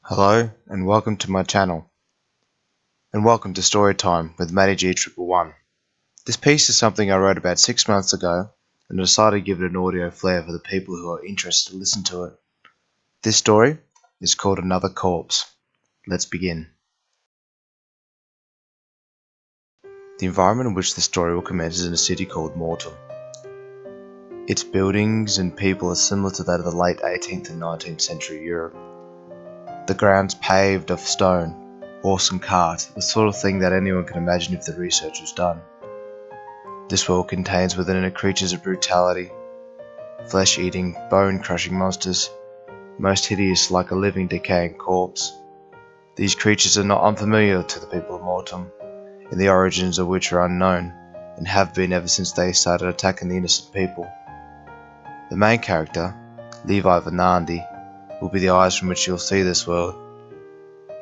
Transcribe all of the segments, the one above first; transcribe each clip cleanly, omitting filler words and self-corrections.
Hello and welcome to my channel, and welcome to Storytime with Matty Pt1. This piece is something I wrote about 6 months ago and I decided to give it an audio flair for the people who are interested to listen to it. This story is called Another Corpse. Let's begin. The environment in which the story will commence is in a city called Mortal. Its buildings and people are similar to that of the late 18th and 19th century Europe. The grounds paved of stone, horse and cart, the sort of thing that anyone can imagine if the research was done. This world contains within it creatures of brutality, flesh-eating, bone-crushing monsters, most hideous like a living, decaying corpse. These creatures are not unfamiliar to the people of Mortum, and the origins of which are unknown, and have been ever since they started attacking the innocent people. The main character, Levi Venandi, will be the eyes from which you'll see this world.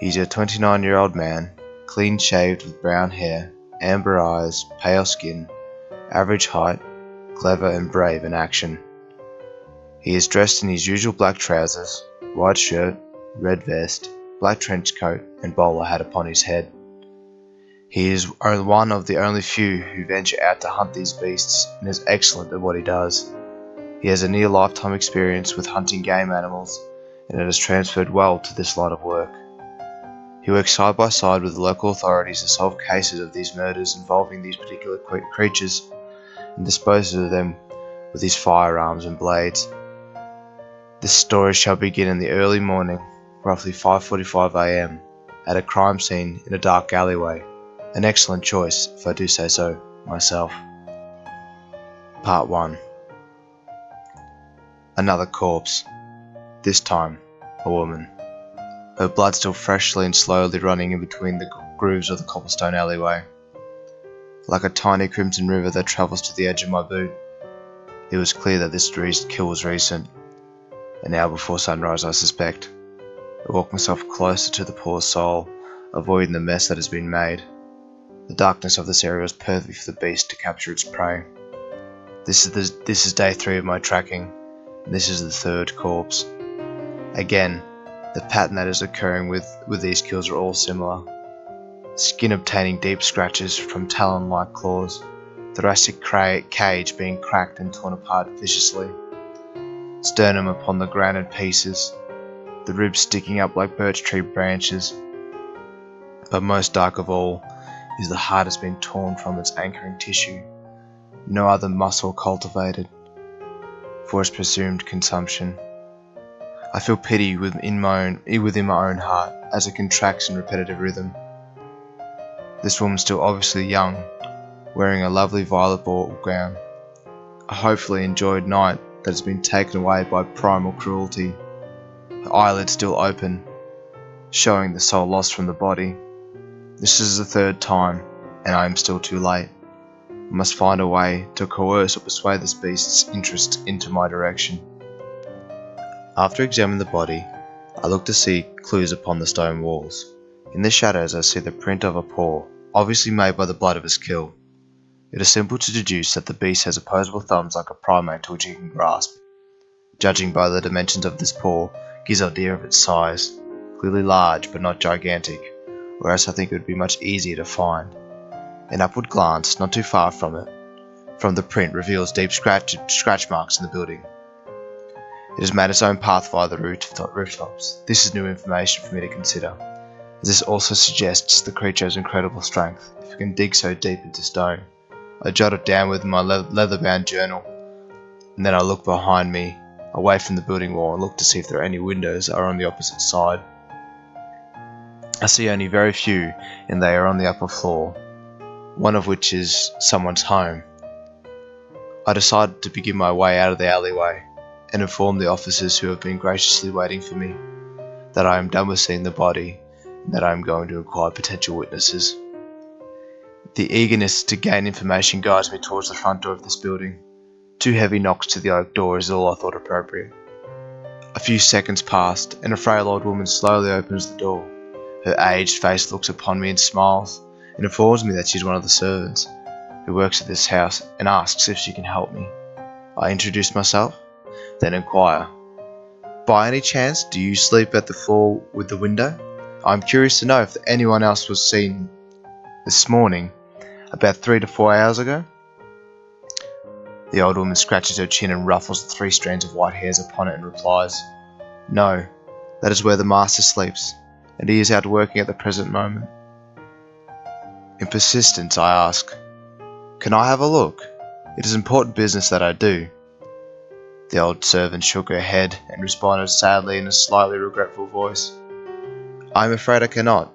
He's a 29-year-old man, clean-shaved with brown hair, amber eyes, pale skin, average height, clever and brave in action. He is dressed in his usual black trousers, white shirt, red vest, black trench coat and bowler hat upon his head. He is one of the only few who venture out to hunt these beasts and is excellent at what he does. He has a near lifetime experience with hunting game animals and it has transferred well to this line of work. He works side by side with the local authorities to solve cases of these murders involving these particular creatures and disposes of them with his firearms and blades. This story shall begin in the early morning, roughly 5:45 AM, at a crime scene in a dark alleyway. An excellent choice, if I do say so myself. Part 1. Another corpse. This time, a woman. Her blood still freshly and slowly running in between the grooves of the cobblestone alleyway. Like a tiny crimson river that travels to the edge of my boot. It was clear that this kill was recent. An hour before sunrise, I suspect. I walked myself closer to the poor soul, avoiding the mess that has been made. The darkness of this area was perfect for the beast to capture its prey. This is day 3 of my tracking, and this is the 3rd corpse. Again, the pattern that is occurring with these kills are all similar. Skin obtaining deep scratches from talon-like claws, thoracic cage being cracked and torn apart viciously, sternum upon the ground in pieces, the ribs sticking up like birch tree branches. But most dark of all is the heart has been torn from its anchoring tissue, no other muscle cultivated for its presumed consumption. I feel pity within my own heart as it contracts in repetitive rhythm. This woman still obviously young, wearing a lovely violet ball gown. A hopefully enjoyed night that has been taken away by primal cruelty. Her eyelids still open, showing the soul lost from the body. This is the 3rd time, and I am still too late. I must find a way to coerce or persuade this beast's interest into my direction. After examining the body, I look to see clues upon the stone walls. In the shadows I see the print of a paw, obviously made by the blood of its kill. It is simple to deduce that the beast has opposable thumbs like a primate to which it can grasp. Judging by the dimensions of this paw gives an idea of its size, clearly large but not gigantic, whereas I think it would be much easier to find. An upward glance, not too far from the print reveals deep scratch marks in the building. It has made its own path via the rooftops. This is new information for me to consider, as this also suggests the creature has incredible strength, if it can dig so deep into stone. I jot it down with my leather-bound journal, and then I look behind me, away from the building wall, and look to see if there are any windows that are on the opposite side. I see only very few, and they are on the upper floor, one of which is someone's home. I decide to begin my way out of the alleyway, and inform the officers who have been graciously waiting for me that I am done with seeing the body and that I am going to inquire potential witnesses. The eagerness to gain information guides me towards the front door of this building. 2 heavy knocks to the oak door is all I thought appropriate. A few seconds passed, and a frail old woman slowly opens the door. Her aged face looks upon me and smiles, and informs me that she is one of the servants who works at this house and asks if she can help me. I introduce myself, then inquire, By any chance, do you sleep at the floor with the window? I'm curious to know if anyone else was seen this morning, about 3 to 4 hours ago. The old woman scratches her chin and ruffles the 3 strands of white hairs upon it and replies, "No, that is where the master sleeps, and he is out working at the present moment." In persistence, I ask, "Can I have a look? It is important business that I do." The old servant shook her head and responded sadly in a slightly regretful voice, "I am afraid I cannot,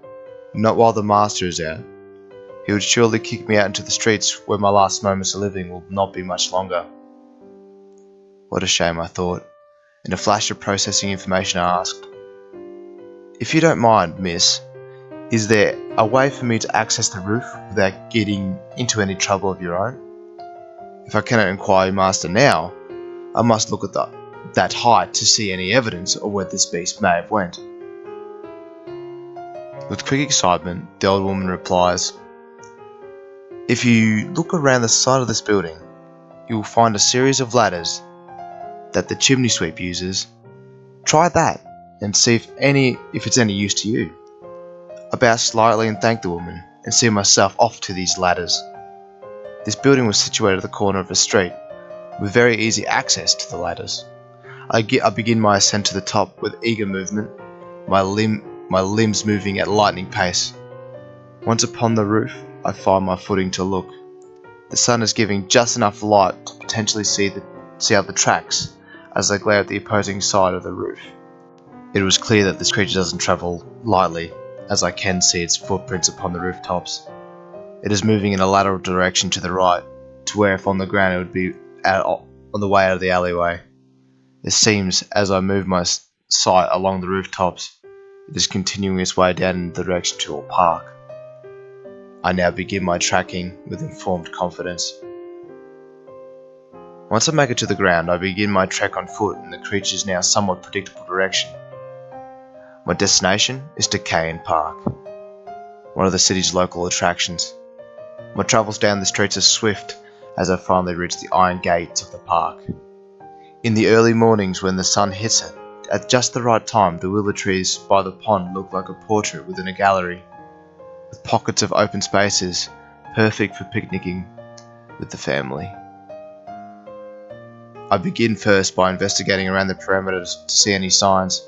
not while the master is out. He would surely kick me out into the streets where my last moments of living will not be much longer." What a shame, I thought. In a flash of processing information, I asked, "If you don't mind, miss, is there a way for me to access the roof without getting into any trouble of your own? If I cannot inquire your master now, I must look at that height to see any evidence of where this beast may have went." With quick excitement, the old woman replies, "If you look around the side of this building, you will find a series of ladders that the chimney sweep uses. Try that and see if it's any use to you." I bow slightly and thank the woman, and see myself off to these ladders. This building was situated at the corner of a street, with very easy access to the ladders. I begin my ascent to the top with eager movement, my limbs moving at lightning pace. Once upon the roof, I find my footing to look. The sun is giving just enough light to potentially see out the tracks as I glare at the opposing side of the roof. It was clear that this creature doesn't travel lightly, as I can see its footprints upon the rooftops. It is moving in a lateral direction to the right, to where if on the ground it would be on the way out of the alleyway. It seems, as I move my sight along the rooftops, it is continuing its way down in the direction to a park. I now begin my tracking with informed confidence. Once I make it to the ground, I begin my trek on foot in the creature's now somewhat predictable direction. My destination is to Cairn Park, one of the city's local attractions. My travels down the streets are swift as I finally reach the iron gates of the park. In the early mornings when the sun hits it, at just the right time, the willow trees by the pond look like a portrait within a gallery, with pockets of open spaces, perfect for picnicking with the family. I begin first by investigating around the perimeters to see any signs.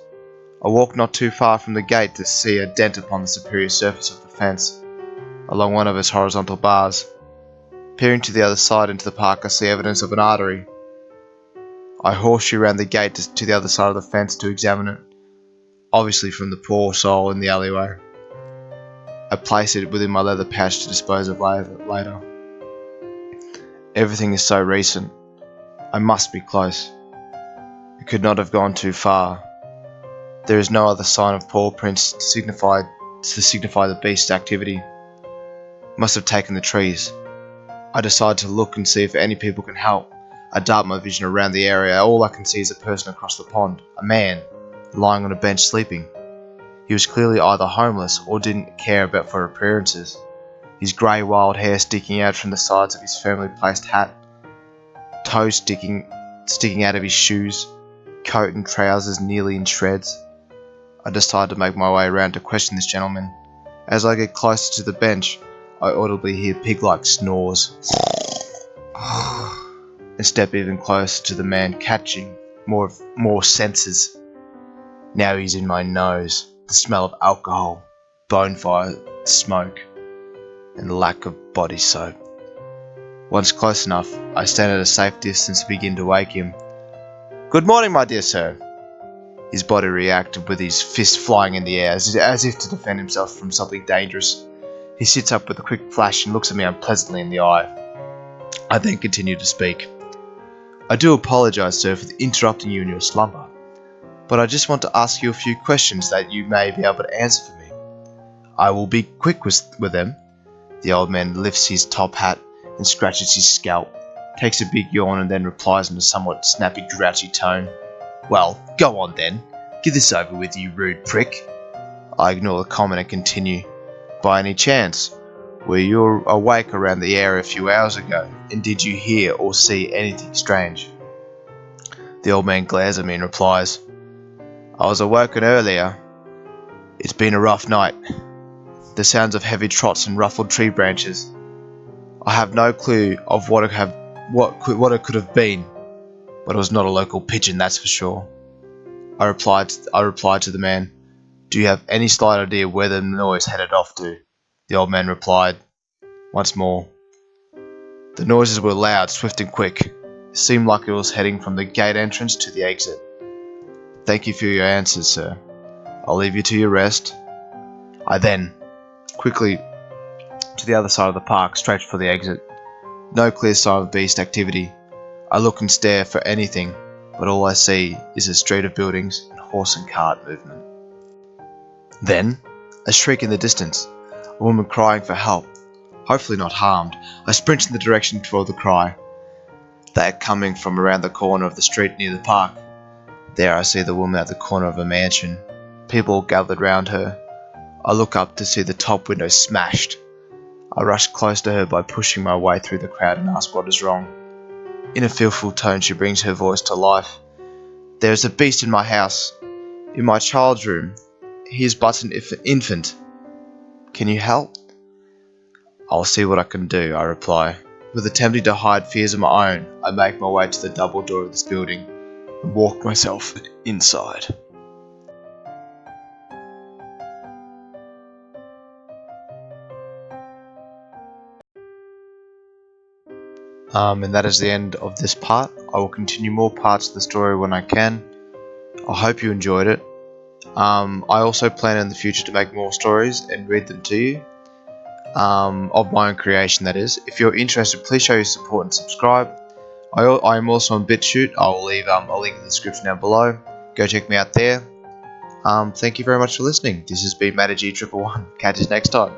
I walk not too far from the gate to see a dent upon the superior surface of the fence, along one of its horizontal bars. Peering to the other side into the park, I see evidence of an artery. I horseshoe around the gate to the other side of the fence to examine it, obviously from the poor soul in the alleyway. I place it within my leather pouch to dispose of later. Everything is so recent. I must be close. It could not have gone too far. There is no other sign of paw prints to signify the beast's activity. It must have taken the trees. I decide to look and see if any people can help. I dart my vision around the area. All I can see is a person across the pond, a man, lying on a bench sleeping. He was clearly either homeless or didn't care about for appearances. His grey wild hair sticking out from the sides of his firmly placed hat, toes sticking out of his shoes, coat and trousers nearly in shreds. I decide to make my way around to question this gentleman. As I get closer to the bench, I audibly hear pig-like snores, and step even closer to the man, catching more senses. Now he's in my nose. The smell of alcohol, bonfire smoke, and lack of body soap. Once close enough, I stand at a safe distance and begin to wake him. "Good morning, my dear sir." His body reacted with his fist flying in the air, as if to defend himself from something dangerous. He sits up with a quick flash and looks at me unpleasantly in the eye. I then continue to speak. "I do apologise, sir, for interrupting you in your slumber, but I just want to ask you a few questions that you may be able to answer for me. I will be quick with them." The old man lifts his top hat and scratches his scalp, takes a big yawn, and then replies in a somewhat snappy, grouchy tone. "Well, go on then. Get this over with, you rude prick." I ignore the comment and continue. "By any chance, were you awake around the area a few hours ago, and did you hear or see anything strange?" The old man glares at me and replies, I was awoken earlier. It's been a rough night. The sounds of heavy trots and ruffled tree branches. I have no clue of what it could have been, but it was not a local pigeon, that's for sure. I replied to the man, "Do you have any slight idea where the noise headed off to?" The old man replied, once more. The noises were loud, swift and quick. It seemed like it was heading from the gate entrance to the exit. Thank you for your answers, sir. I'll leave you to your rest. I then, quickly to the other side of the park, straight for the exit. No clear sign of beast activity. I look and stare for anything, but all I see is a street of buildings and horse and cart movement. Then, a shriek in the distance, a woman crying for help, hopefully not harmed. I sprint in the direction toward the cry. They are coming from around the corner of the street near the park. There I see the woman at the corner of a mansion. People gathered round her. I look up to see the top window smashed. I rush close to her by pushing my way through the crowd and ask what is wrong. In a fearful tone she brings her voice to life. There is a beast in my house, in my child's room. He is but an infant. Can you help? I'll see what I can do, I reply. With attempting to hide fears of my own, I make my way to the double door of this building and walk myself inside. And that is the end of this part. I will continue more parts of the story when I can. I hope you enjoyed it. I also plan in the future to make more stories and read them to you. Of my own creation, that is. If you're interested, please show your support and subscribe. I am also on BitChute. I will leave a link in the description down below. Go check me out there. Thank you very much for listening. This has been Pt1. Catch you next time.